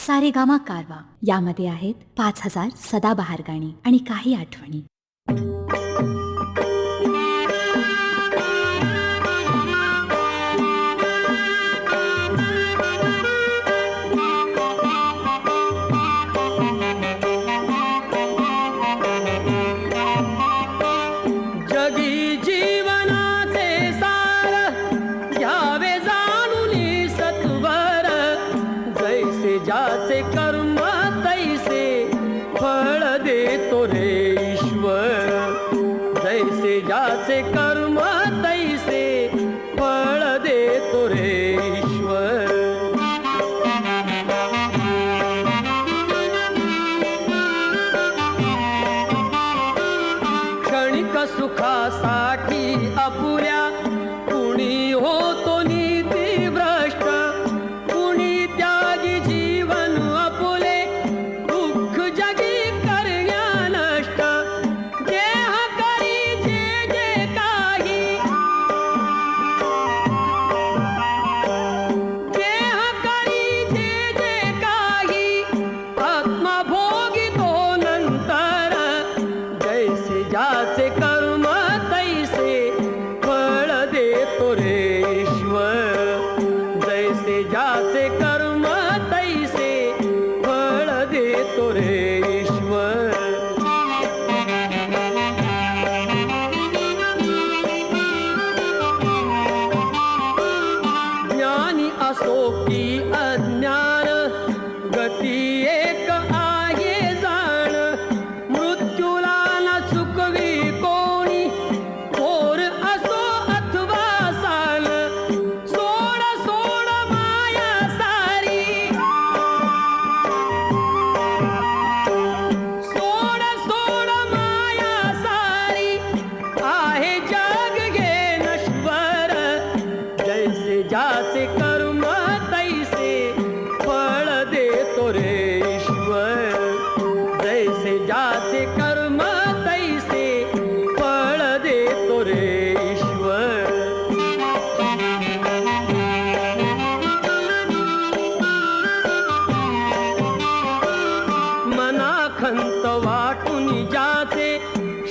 सारेगामा कारवा यामध्ये आहेत 5000 सदाबहार गाणी आणि काही आठवणी. जगी जीवनाचे सार घ्यावे जाणूनी सत्वर, जैसे ज्याचे कर्म तैसे फळ देतो रे ईश्वर. जैसे ज्याचे कर्म तैसे फळ देतो रे ईश्वर. क्षणिक सुखासाठी अपुऱ्या कुणी होतो नीती भ्रष्ट. कुणी त्यागी जीवन अपुले दुःख जगी करण्या नष्ट. देह करी जे जे काही, देह करी जे जे काही, आत्मा भोगितो नंतर. जैसे ज्याचे कर्म तैसे फळ देतो रे ईश्वर. जैसे ज्याचे कर्म तैसे फळ देतो रे ईश्वर. ज्ञानी असो की अज्ञान, गती एक आहे जाण. मृत्यूला न चुकवी कोणी, थोर असो अथवा साल. सोड सोड माया सारी, सोड सोड माया सारी, आहे जग गे नश्वर. जैसे ज्याचे कर्म तैसे फळ देतो रे ईश्वर. जैसे ज्याचे कर्म तैसे फळ देतो रे ईश्वर. मनाखंत वाटून ज्याचे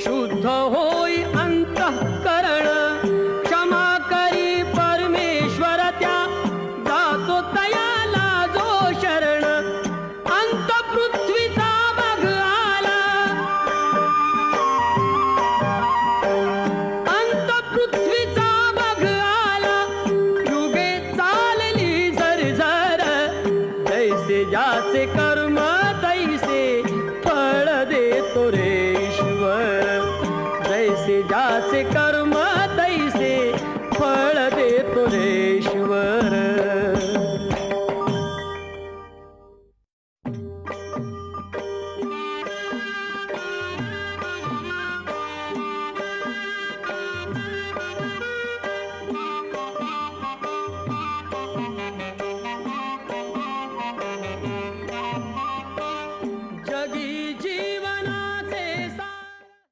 शुद्ध होई अंतःकरण. क्षमा करी परमेश्वर त्या, जातो तयाला जो शरण. अंत पृथ्वीचा बघ आला, अंत पृथ्वीचा बघ आला. युगे चालली झरझर. जैसे ज्याचे कर्म तैसे फळ देतो रे ईश्वर. जैसे ज्याचे कर्म